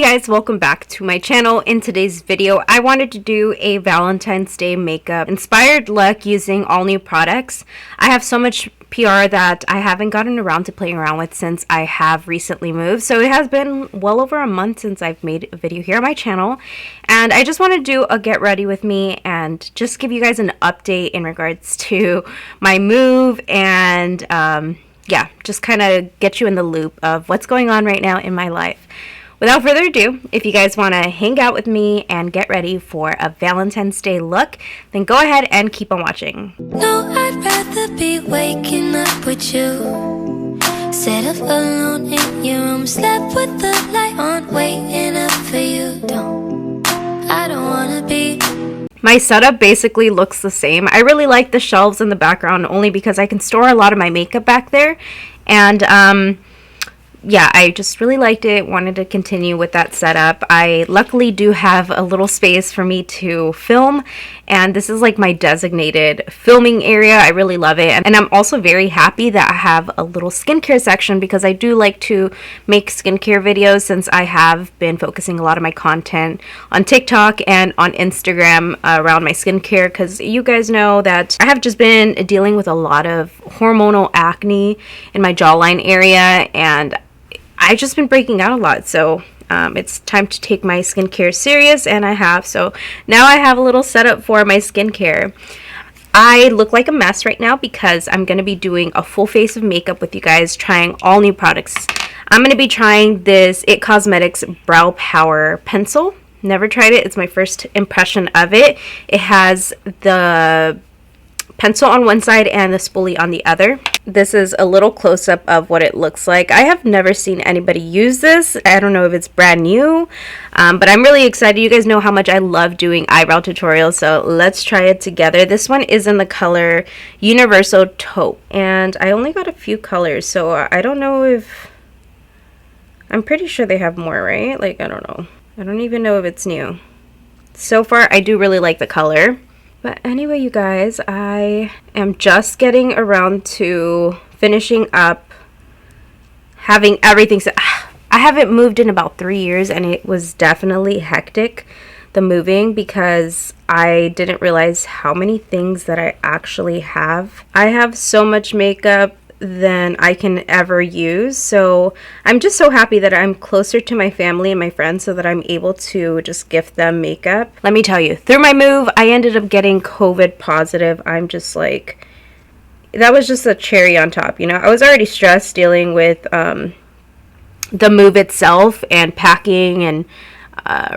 Hey guys, welcome back to my channel. In today's video, I wanted to do a Valentine's Day makeup inspired look using all new products. I have so much PR that I haven't gotten around to playing around with since I have recently moved. So it has been well over a month since I've made a video here on my channel. And I just want to do a get ready with me and just give you guys an update in regards to my move and yeah, just kind of get you in the loop of what's going on right now in my life. Without further ado, if you guys want to hang out with me and get ready for a Valentine's Day look, then go ahead and keep on watching. No, I'd rather be waking up with you, set up alone in your room, slept with the light on, waiting up for you. I don't want to be. My setup basically looks the same. I really like the shelves in the background only because I can store a lot of my makeup back there. And yeah, I just really liked it, wanted to continue with that setup. I luckily do have a little space for me to film, and this is like my designated filming area. I really love it, and I'm also very happy that I have a little skincare section because I do like to make skincare videos since I have been focusing a lot of my content on TikTok and on Instagram around my skincare, because you guys know that I have just been dealing with a lot of hormonal acne in my jawline area, and I've just been breaking out a lot, so it's time to take my skincare serious, and I have. So now I have a little setup for my skincare. I look like a mess right now because I'm going to be doing a full face of makeup with you guys, trying all new products. I'm going to be trying this It Cosmetics Brow Power Pencil. Never tried it. It's my first impression of it. It has the pencil on one side and the spoolie on the other. This is a little close-up of what it looks like. I have never seen anybody use this. I don't know if it's brand new, but I'm really excited. You guys know how much I love doing eyebrow tutorials, so let's try it together. This one is in the color Universal Taupe, and I only got a few colors, so I don't know if... I'm pretty sure they have more, right? Like, I don't know. I don't even know if it's new. So far, I do really like the color. But anyway, you guys, I am just getting around to finishing up having everything set. I haven't moved in about 3 years, and it was definitely hectic, the moving, because I didn't realize how many things that I actually have. I have so much makeup than I can ever use, so I'm just so happy that I'm closer to my family and my friends so that I'm able to just gift them makeup. Let me tell you, through my move, I ended up getting COVID positive. I'm just like, that was just a cherry on top, you know. I was already stressed dealing with the move itself and packing and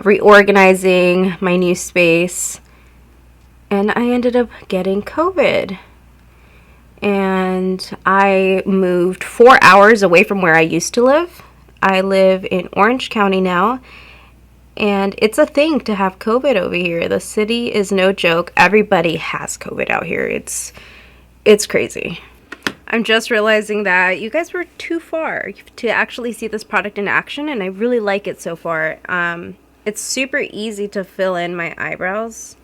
reorganizing my new space, and I ended up getting COVID. And I moved 4 hours away from where I used to live. I live in Orange County now, and it's a thing to have COVID over here. The city is no joke. Everybody has COVID out here. It's crazy. I'm just realizing that you guys were too far to actually see this product in action, and I really like it so far. It's super easy to fill in my eyebrows.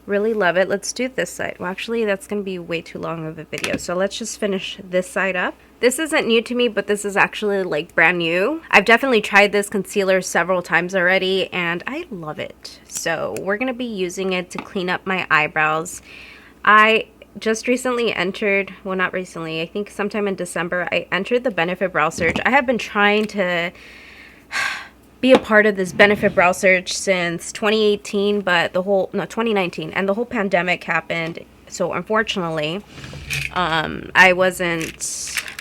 Really love it. Let's do this side. Well, actually, that's going to be way too long of a video, so let's just finish this side up. This isn't new to me, but this is actually like brand new. I've definitely tried this concealer several times already, and I love it. So we're going to be using it to clean up my eyebrows. I just recently entered, well, not recently, I think sometime in December, I entered the Benefit Brow Search. I have been trying to be a part of this Benefit Brow Search since 2018, but 2019, and the whole pandemic happened. So unfortunately,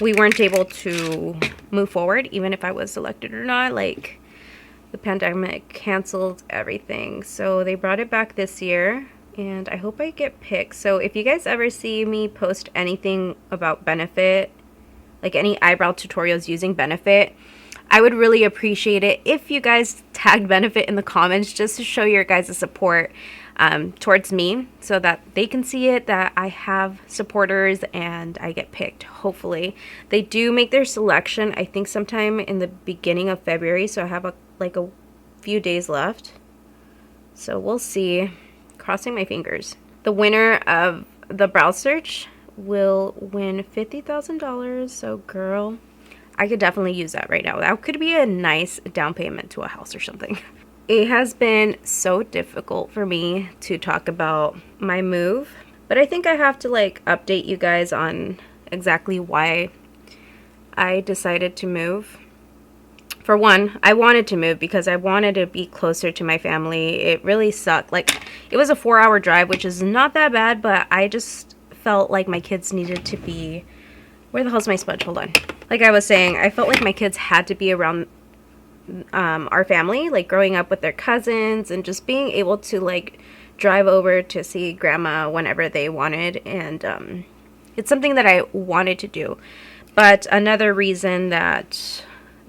we weren't able to move forward, even if I was selected or not. Like, the pandemic canceled everything. So they brought it back this year, and I hope I get picked. So if you guys ever see me post anything about Benefit, like any eyebrow tutorials using Benefit, I would really appreciate it if you guys tagged Benefit in the comments, just to show your guys' support towards me, so that they can see it, that I have supporters and I get picked, hopefully. They do make their selection, I think, sometime in the beginning of February, so I have a few days left. So we'll see. Crossing my fingers. The winner of the Brow Search will win $50,000, so girl, I could definitely use that right now. That could be a nice down payment to a house or something. It has been so difficult for me to talk about my move, but I think I have to like update you guys on exactly why I decided to move. For one, I wanted to move because I wanted to be closer to my family. It really sucked. Like, it was a 4-hour drive, which is not that bad, but I just felt like my kids needed to be... Where the hell's my sponge? Hold on. Like I was saying, I felt like my kids had to be around our family, like growing up with their cousins and just being able to like drive over to see grandma whenever they wanted. And it's something that I wanted to do. But another reason that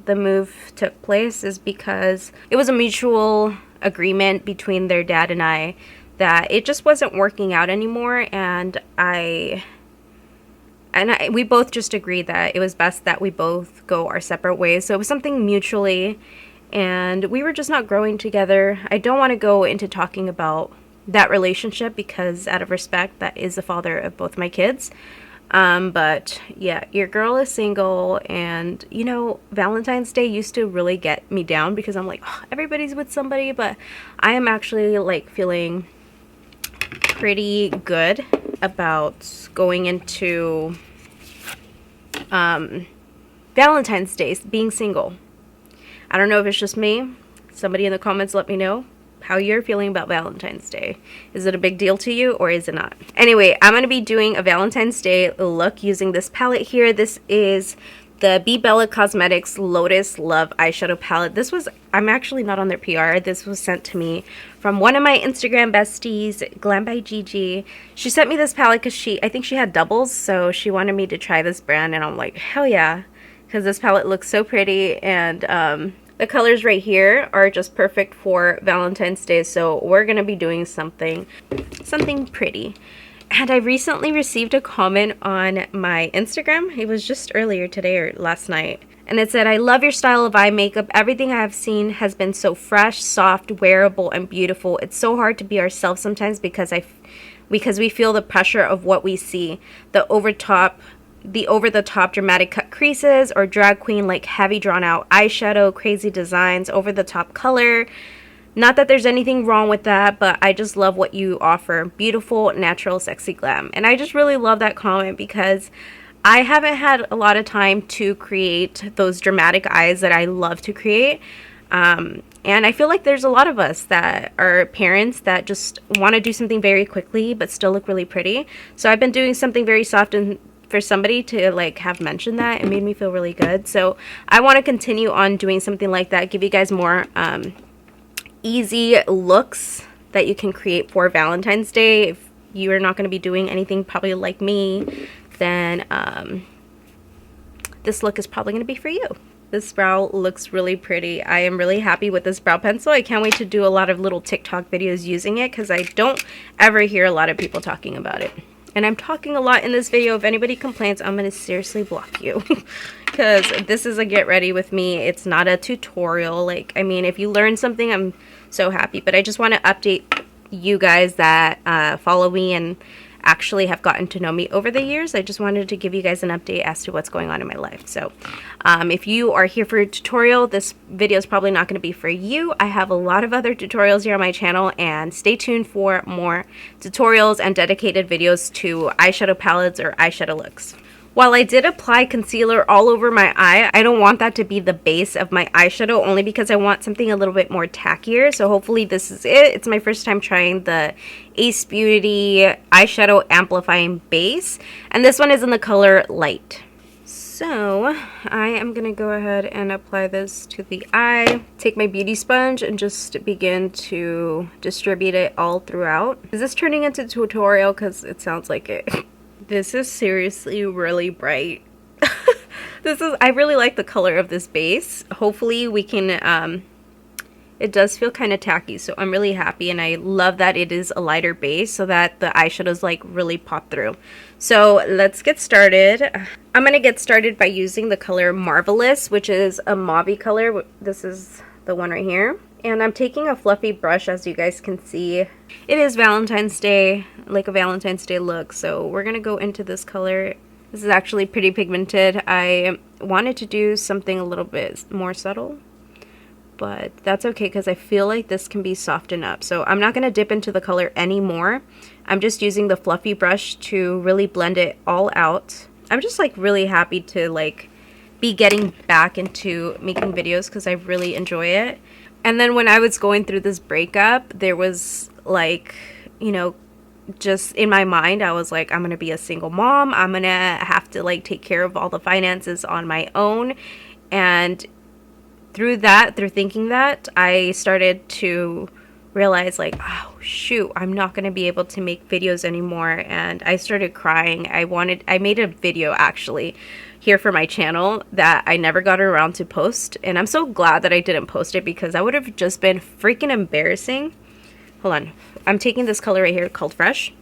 the move took place is because it was a mutual agreement between their dad and I that it just wasn't working out anymore, and we both just agreed that it was best that we both go our separate ways. So it was something mutually, and we were just not growing together. I don't want to go into talking about that relationship because out of respect, that is the father of both my kids. But yeah, your girl is single, and you know, Valentine's Day used to really get me down because I'm like, oh, everybody's with somebody, but I am actually like feeling pretty good about going into Valentine's Day being single. I don't know if it's just me. Somebody in the comments let me know how you're feeling about Valentine's Day. Is it a big deal to you or is it not? Anyway, I'm going to be doing a Valentine's Day look using this palette here. This is the Bebella Cosmetics Lotus Love eyeshadow palette. This was, I'm actually not on their PR. This was sent to me from one of my Instagram besties, Glam by Gigi. She sent me this palette because I think she had doubles, so she wanted me to try this brand, and I'm like, hell yeah, because this palette looks so pretty, and the colors right here are just perfect for Valentine's Day, so we're going to be doing something pretty. And I recently received a comment on my Instagram. It was just earlier today or last night. And it said, I love your style of eye makeup. Everything I have seen has been so fresh, soft, wearable, and beautiful. It's so hard to be ourselves sometimes because we feel the pressure of what we see. The over-the-top dramatic cut creases, or drag queen like heavy drawn out eyeshadow, crazy designs, over-the-top color. Not that there's anything wrong with that, but I just love what you offer. Beautiful, natural, sexy glam. And I just really love that comment because I haven't had a lot of time to create those dramatic eyes that I love to create. And I feel like there's a lot of us that are parents that just want to do something very quickly but still look really pretty. So I've been doing something very soft, and for somebody to like have mentioned that, it made me feel really good. So I want to continue on doing something like that, give you guys more easy looks that you can create for Valentine's Day. If you are not going to be doing anything probably like me, then this look is probably going to be for you. This brow looks really pretty. I am really happy with this brow pencil. I can't wait to do a lot of little TikTok videos using it because I don't ever hear a lot of people talking about it. And I'm talking a lot in this video. If anybody complains, I'm going to seriously block you. Because this is a get ready with me. It's not a tutorial. Like, I mean, if you learn something, I'm so happy. But I just want to update you guys that follow me and actually have gotten to know me over the years. I just wanted to give you guys an update as to what's going on in my life. So if you are here for a tutorial, this video is probably not going to be for you. I have a lot of other tutorials here on my channel, and stay tuned for more tutorials and dedicated videos to eyeshadow palettes or eyeshadow looks. While I did apply concealer all over my eye, I don't want that to be the base of my eyeshadow, only because I want something a little bit more tackier. So hopefully this is it. It's my first time trying the Ace Beauty eyeshadow amplifying base, and this one is in the color Light. So I am going to go ahead and apply this to the eye, take my beauty sponge, and just begin to distribute it all throughout. Is this turning into a tutorial? Because it sounds like it. This is seriously really bright. I really like the color of this base. Hopefully we can, it does feel kind of tacky, so I'm really happy, and I love that it is a lighter base so that the eyeshadows like really pop through. So let's get started. I'm going to get started by using the color Marvelous, which is a mauve color. This is the one right here. And I'm taking a fluffy brush, as you guys can see. It is Valentine's Day, like a Valentine's Day look, so we're going to go into this color. This is actually pretty pigmented. I wanted to do something a little bit more subtle, but that's okay because I feel like this can be softened up. So I'm not going to dip into the color anymore. I'm just using the fluffy brush to really blend it all out. I'm just like really happy to like be getting back into making videos because I really enjoy it. And then when I was going through this breakup, there was like, you know, just in my mind, I was like, I'm gonna be a single mom. I'm gonna have to like take care of all the finances on my own. And through thinking that, I started to realize like, oh shoot, I'm not gonna be able to make videos anymore. And I started crying. I made a video actually here for my channel that I never got around to post. And I'm so glad that I didn't post it because that would have just been freaking embarrassing. Hold on. I'm taking this color right here called Fresh.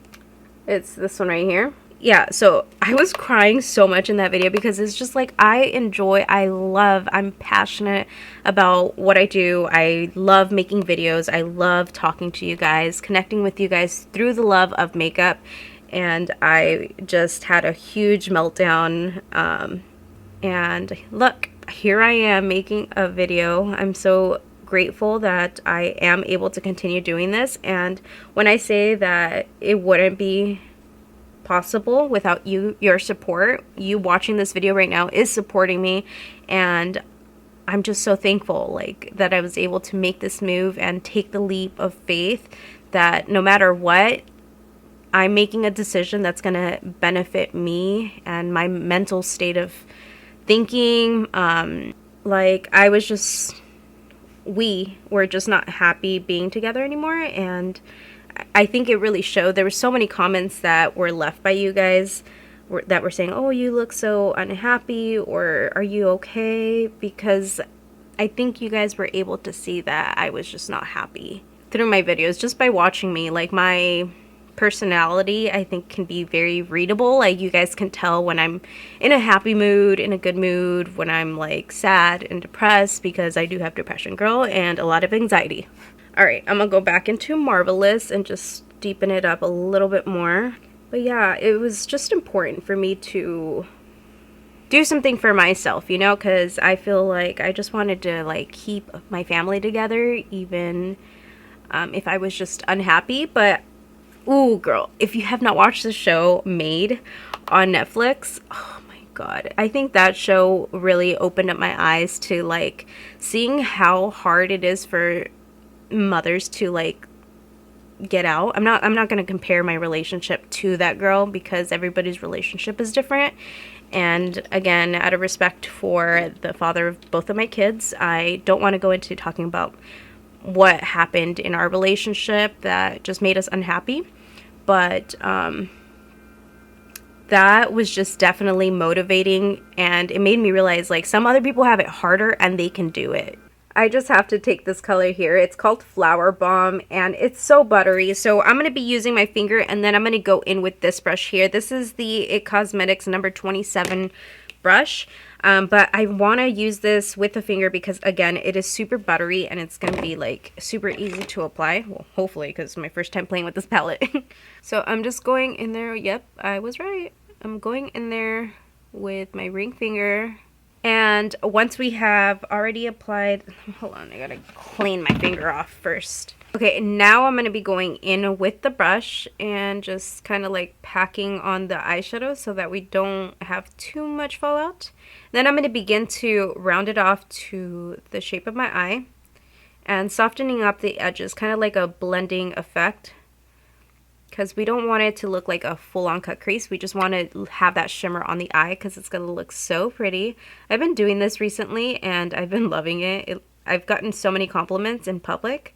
It's this one right here. Yeah, so I was crying so much in that video because it's just like I'm passionate about what I do. I love making videos. I love talking to you guys, connecting with you guys through the love of makeup. And I just had a huge meltdown. And look, here I am making a video. I'm so grateful that I am able to continue doing this. And when I say that it wouldn't be possible without your support, you watching this video right now is supporting me, and I'm just so thankful like that I was able to make this move and take the leap of faith that no matter what, I'm making a decision that's going to benefit me and my mental state of thinking. Like we were just not happy being together anymore, and I think it really showed. There were so many comments that were left by you guys that were saying, oh, you look so unhappy, or are you okay? Because I think you guys were able to see that I was just not happy through my videos just by watching me. Like my personality, I think, can be very readable. Like you guys can tell when I'm in a happy mood, in a good mood, when I'm like sad and depressed, because I do have depression, girl, and a lot of anxiety. All right, I'm gonna go back into Marvelous and just deepen it up a little bit more. But yeah, it was just important for me to do something for myself, you know, because I feel like I just wanted to like keep my family together, even if I was just unhappy. But ooh, girl, if you have not watched the show Made on Netflix, oh my god, I think that show really opened up my eyes to like seeing how hard it is for mothers to like get out. I'm not going to compare my relationship to that girl because everybody's relationship is different. And again, out of respect for the father of both of my kids, I don't want to go into talking about what happened in our relationship that just made us unhappy. But that was just definitely motivating, and it made me realize like some other people have it harder and they can do it. I just have to take this color here. It's called Flower Bomb, and it's so buttery. So I'm going to be using my finger, and then I'm going to go in with this brush here. This is the It Cosmetics number 27 brush. But I want to use this with the finger because, again, it is super buttery, and it's going to be, like, super easy to apply. Well, hopefully, because it's my first time playing with this palette. So I'm just going in there. Yep, I was right. I'm going in there with my ring finger. And once we have already applied, hold on, I gotta clean my finger off first. Okay, now I'm gonna be going in with the brush and just kind of like packing on the eyeshadow so that we don't have too much fallout. Then I'm gonna begin to round it off to the shape of my eye and softening up the edges, kind of like a blending effect. Because we don't want it to look like a full-on cut crease. We just want to have that shimmer on the eye because it's going to look so pretty. I've been doing this recently and I've been loving it. I've gotten so many compliments in public.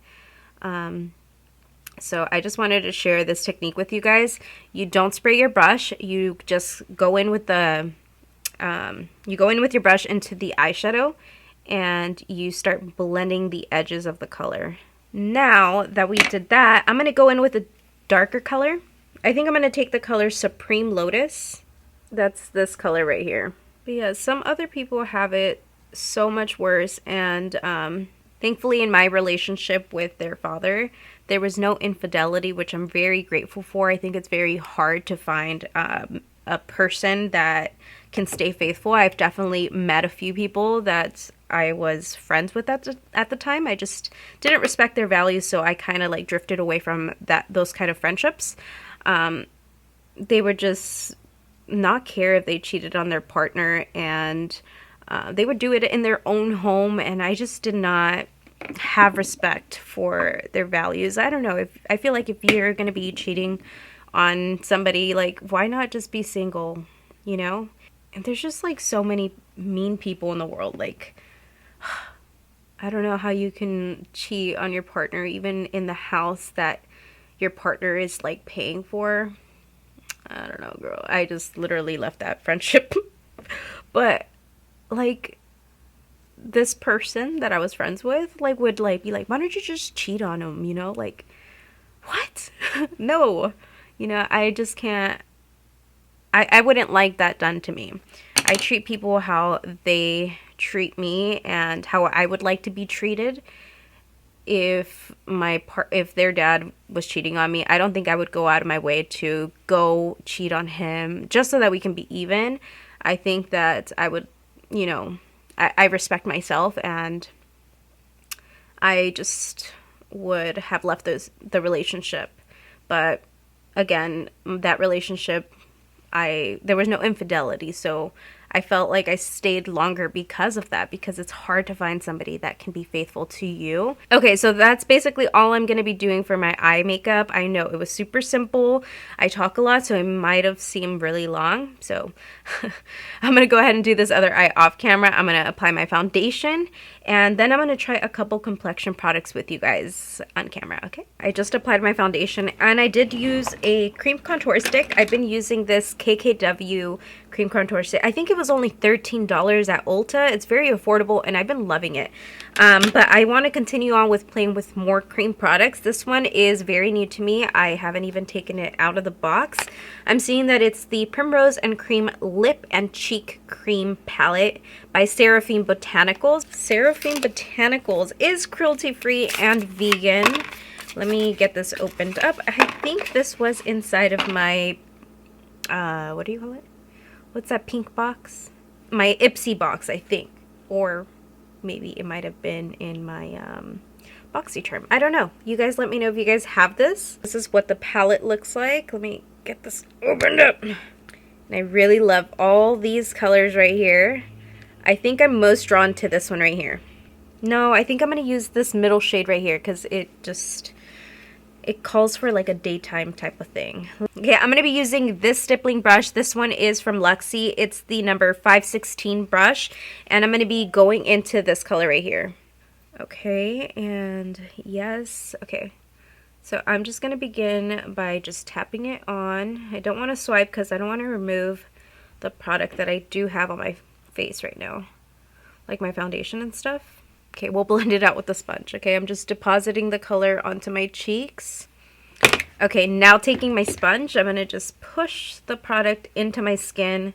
So I just wanted to share this technique with you guys. You don't spray your brush. You just go in with the your brush into the eyeshadow and you start blending the edges of the color. Now that we did that, I'm going to go in with a darker color. I think I'm going to take the color Supreme Lotus. That's this color right here. But yeah, some other people have it so much worse, and thankfully in my relationship with their father, there was no infidelity, which I'm very grateful for. I think it's very hard to find a person that can stay faithful. I've definitely met a few people that I was friends with at the time. I just didn't respect their values, so I kind of like drifted away from those kind of friendships. They would just not care if they cheated on their partner, and they would do it in their own home, and I just did not have respect for their values. I don't know, I feel like if you're going to be cheating on somebody, like, why not just be single, you know? And there's just like so many mean people in the world. Like, I don't know how you can cheat on your partner even in the house that your partner is like paying for. I don't know, girl. I just literally left that friendship. But like, this person that I was friends with, like, would like be like, why don't you just cheat on him, you know? Like, what? No, you know, I just can't. I wouldn't like that done to me. I treat people how they treat me and how I would like to be treated. If their dad was cheating on me, I don't think I would go out of my way to go cheat on him just so that we can be even. I think that I would, you know, I respect myself, and I just would have left the relationship. But again, that relationship, there was no infidelity, so I felt like I stayed longer because of that, because it's hard to find somebody that can be faithful to you. Okay, so that's basically all I'm going to be doing for my eye makeup. I know it was super simple. I talk a lot, so it might have seemed really long. So I'm going to go ahead and do this other eye off camera. I'm going to apply my foundation, and then I'm going to try a couple complexion products with you guys on camera, okay? I just applied my foundation, and I did use a cream contour stick. I've been using this KKW cream contour stick. I think it was only $13 at Ulta. It's very affordable, and I've been loving it. But I want to continue on with playing with more cream products. This one is very new to me. I haven't even taken it out of the box. I'm seeing that it's the Primrose and Cream Lip and Cheek Cream Palette by Seraphim Botanicals. Seraphim Botanicals is cruelty-free and vegan. Let me get this opened up. I think this was inside of my, what do you call it? What's that pink box? My Ipsy box, I think. Or maybe it might have been in my BOXYCHARM. I don't know. You guys let me know if you guys have this. This is what the palette looks like. Let me get this opened up. And I really love all these colors right here. I think I'm most drawn to this one right here. No, I think I'm going to use this middle shade right here because it calls for like a daytime type of thing. Okay, I'm going to be using this stippling brush. This one is from Luxie. It's the number 516 brush, and I'm going to be going into this color right here. Okay, and yes, okay. So I'm just going to begin by just tapping it on. I don't want to swipe because I don't want to remove the product that I do have on my face right now, like my foundation and stuff. Okay, we'll blend it out with the sponge. Okay, I'm just depositing the color onto my cheeks. Okay, now taking my sponge, I'm going to just push the product into my skin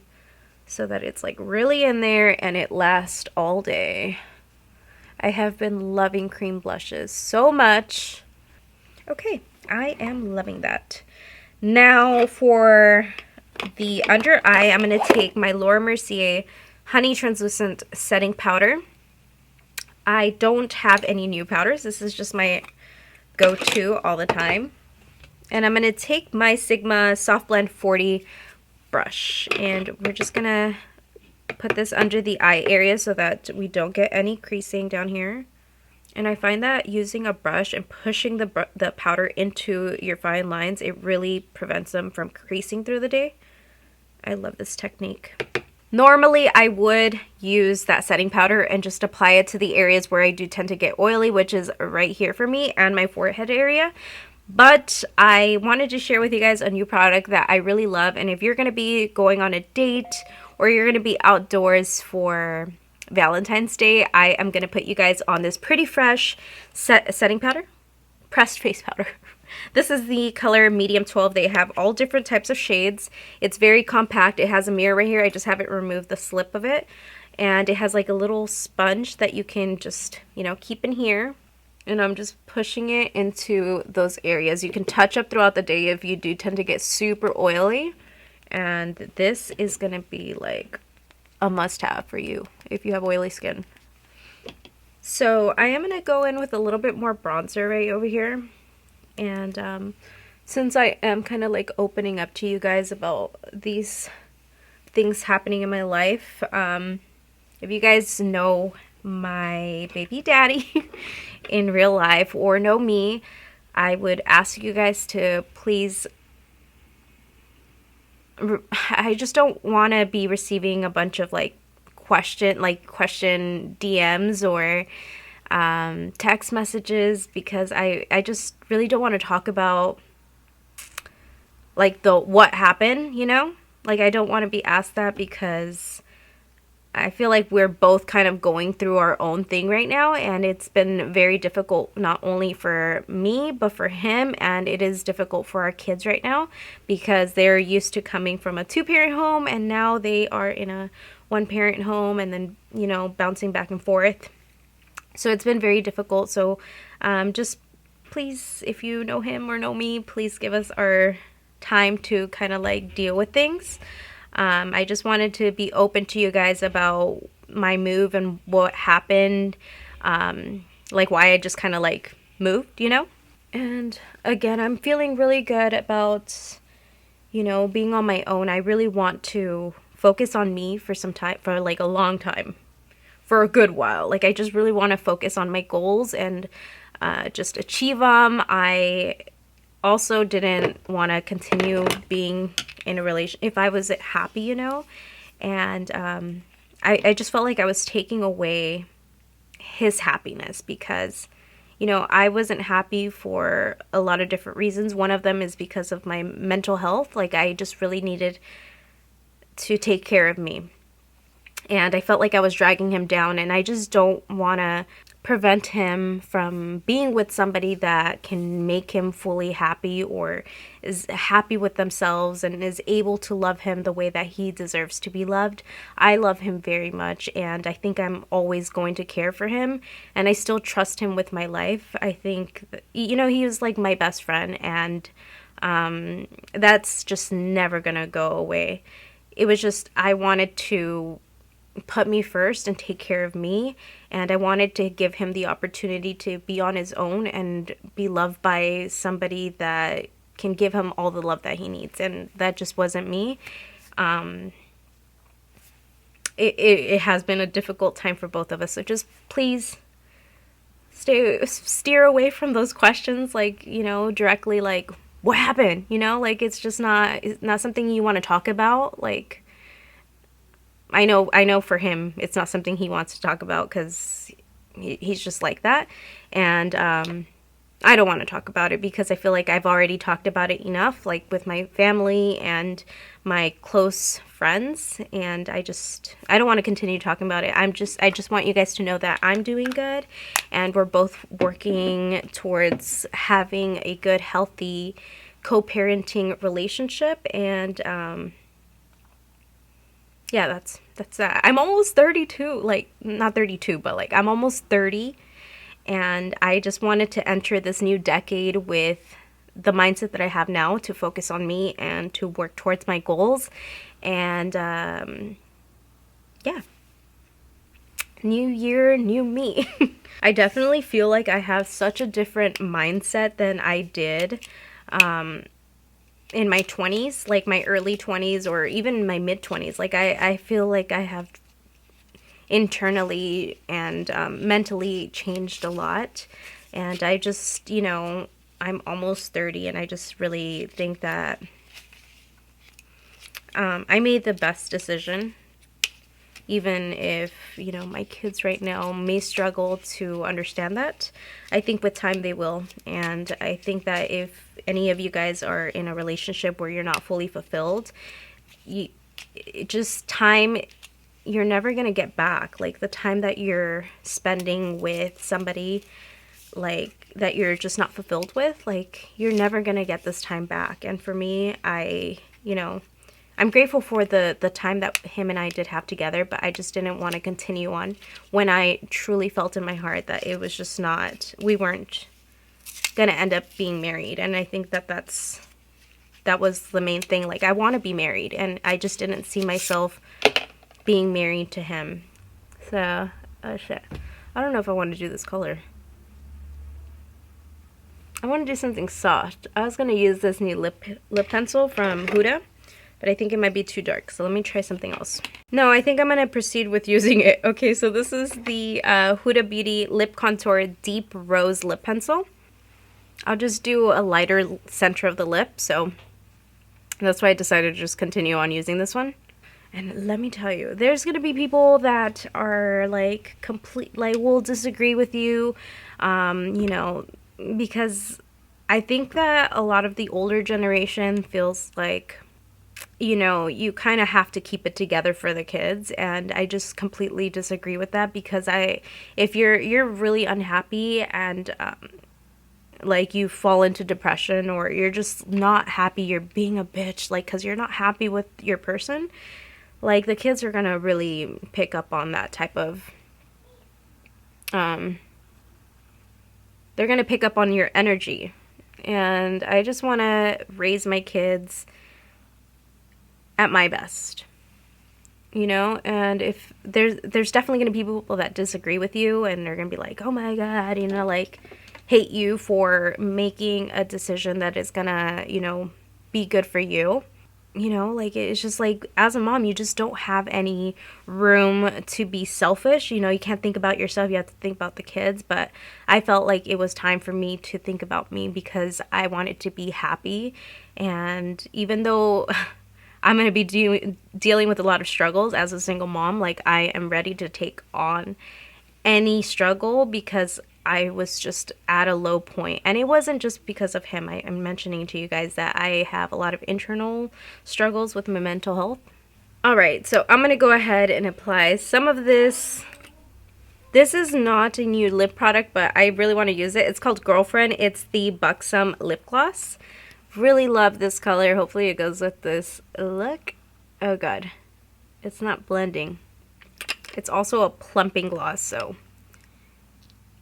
so that it's like really in there and it lasts all day. I have been loving cream blushes so much. Okay, I am loving that. Now for the under eye, I'm going to take my Laura Mercier Honey Translucent Setting Powder. I don't have any new powders. This is just my go-to all the time. And I'm going to take my Sigma Soft Blend 40 brush. And we're just going to put this under the eye area so that we don't get any creasing down here. And I find that using a brush and pushing the powder into your fine lines, it really prevents them from creasing through the day. I love this technique. Normally, I would use that setting powder and just apply it to the areas where I do tend to get oily, which is right here for me and my forehead area. But I wanted to share with you guys a new product that I really love. And if you're going to be going on a date or you're going to be outdoors for Valentine's Day, I am going to put you guys on this Pretty Fresh setting powder, pressed face powder. This is the color medium 12. They have all different types of shades. It's very compact. It has a mirror right here. I just haven't removed the slip of it. And it has like a little sponge that you can just, you know, keep in here. And I'm just pushing it into those areas. You can touch up throughout the day if you do tend to get super oily. And this is going to be like a must-have for you if you have oily skin. So I am going to go in with a little bit more bronzer right over here. And since I am kind of like opening up to you guys about these things happening in my life, if you guys know my baby daddy in real life or know me, I would ask you guys to please, I just don't want to be receiving a bunch of like question DMs or text messages, because I just really don't want to talk about like what happened, you know? Like, I don't want to be asked that, because I feel like we're both kind of going through our own thing right now, and it's been very difficult, not only for me, but for him, and it is difficult for our kids right now, because they're used to coming from a 2-parent home, and now they are in a 1-parent home, and then, you know, bouncing back and forth. So it's been very difficult. So just please, if you know him or know me, please give us our time to kind of like deal with things. I just wanted to be open to you guys about my move and what happened, like why I just kind of like moved, you know? And again, I'm feeling really good about, you know, being on my own. I really want to focus on me for some time, for like a long time, for a good while. Like, I just really want to focus on my goals and just achieve them. I also didn't want to continue being in a relation if I was happy, you know, and I just felt like I was taking away his happiness, because, you know, I wasn't happy for a lot of different reasons. One of them is because of my mental health. Like, I just really needed to take care of me, and I felt like I was dragging him down, and I just don't want to prevent him from being with somebody that can make him fully happy, or is happy with themselves and is able to love him the way that he deserves to be loved. I love him very much, and I think I'm always going to care for him, and I still trust him with my life. I think, you know, he was like my best friend, and that's just never gonna go away. It was just, I wanted to put me first and take care of me, and I wanted to give him the opportunity to be on his own and be loved by somebody that can give him all the love that he needs, and that just wasn't me. It has been a difficult time for both of us, so just please steer away from those questions, like, you know, directly, like, what happened, you know? Like, it's just not something you want to talk about. Like, I know for him, it's not something he wants to talk about, because he's just like that. And I don't want to talk about it, because I feel like I've already talked about it enough, like with my family and my close friends. And I don't want to continue talking about it. I just want you guys to know that I'm doing good, and we're both working towards having a good, healthy co-parenting relationship. And yeah, that's that. I'm almost 32, like, not 32, but like, I'm almost 30, and I just wanted to enter this new decade with the mindset that I have now, to focus on me and to work towards my goals. And yeah, new year, new me. I definitely feel like I have such a different mindset than I did in my 20s, like my early 20s, or even my mid 20s. Like, I feel like I have internally and mentally changed a lot. And I just, you know, I'm almost 30, and I just really think that I made the best decision, even if, you know, my kids right now may struggle to understand that. I think with time they will. And I think that if any of you guys are in a relationship where you're not fully fulfilled, just time, you're never going to get back. Like, the time that you're spending with somebody, like, that you're just not fulfilled with, like, you're never going to get this time back. And for me, you know, I'm grateful for the time that him and I did have together, but I just didn't want to continue on when I truly felt in my heart that it was just not, we weren't going to end up being married. And I think that that's that was the main thing. Like, I want to be married, and I just didn't see myself being married to him. So, oh shit. I don't know if I want to do this color. I want to do something soft. I was going to use this new lip pencil from Huda, but I think it might be too dark, so let me try something else. No, I think I'm going to proceed with using it. Okay, so this is the Huda Beauty Lip Contour Deep Rose Lip Pencil. I'll just do a lighter center of the lip, so that's why I decided to just continue on using this one. And let me tell you, there's going to be people that are like will disagree with you, you know, because I think that a lot of the older generation feels like, you know, you kind of have to keep it together for the kids, and I just completely disagree with that, because if you're really unhappy and like you fall into depression, or you're just not happy, you're being a bitch, like, because you're not happy with your person, like, the kids are gonna really pick up on that type of, they're gonna pick up on your energy. And I just want to raise my kids at my best, you know. And if there's definitely gonna be people that disagree with you, and they're gonna be like, oh my god, you know, like, hate you for making a decision that is gonna, you know, be good for you. You know, like, it's just like, as a mom, you just don't have any room to be selfish. You know, you can't think about yourself, you have to think about the kids. But I felt like it was time for me to think about me, because I wanted to be happy. And even though I'm going to be dealing with a lot of struggles as a single mom, like, I am ready to take on any struggle, because I was just at a low point. And it wasn't just because of him. I'm mentioning to you guys that I have a lot of internal struggles with my mental health. Alright, so I'm going to go ahead and apply some of this. This is not a new lip product, but I really want to use it. It's called Girlfriend. It's the BUXOM lip gloss. Really love this color. Hopefully it goes with this look. Oh god. It's not blending. It's also a plumping gloss, so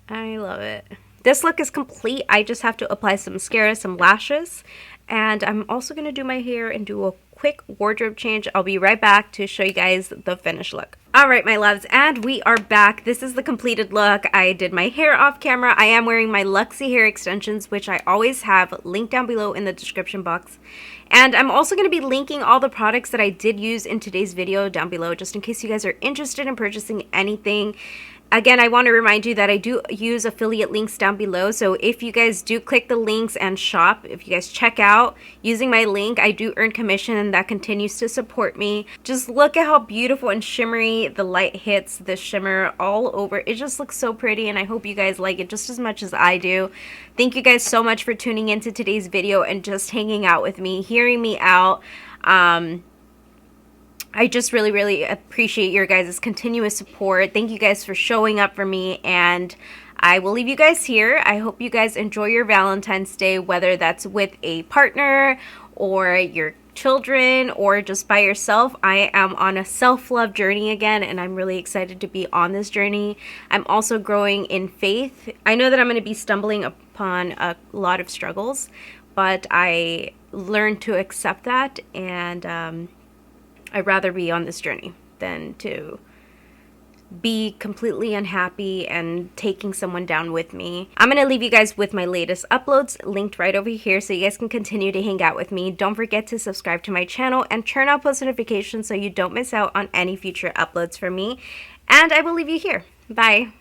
I love it. This look is complete. I just have to apply some mascara, some lashes, and I'm also going to do my hair and do a quick wardrobe change. I'll be right back to show you guys the finished look. Alright, my loves, and we are back. This is the completed look. I did my hair off camera. I am wearing my Luxie hair extensions, which I always have linked down below in the description box. And I'm also going to be linking all the products that I did use in today's video down below, just in case you guys are interested in purchasing anything. Again, I want to remind you that I do use affiliate links down below, so if you guys do click the links and shop, if you guys check out using my link, I do earn commission, and that continues to support me. Just look at how beautiful and shimmery the light hits the shimmer all over. It just looks so pretty, and I hope you guys like it just as much as I do. Thank you guys so much for tuning into today's video and just hanging out with me, hearing me out. I just really, really appreciate your guys' continuous support. Thank you guys for showing up for me, and I will leave you guys here. I hope you guys enjoy your Valentine's Day, whether that's with a partner or your children or just by yourself. I am on a self-love journey again, and I'm really excited to be on this journey. I'm also growing in faith. I know that I'm going to be stumbling upon a lot of struggles, but I learned to accept that, and I'd rather be on this journey than to be completely unhappy and taking someone down with me. I'm going to leave you guys with my latest uploads linked right over here, so you guys can continue to hang out with me. Don't forget to subscribe to my channel and turn on post notifications so you don't miss out on any future uploads from me. And I will leave you here. Bye.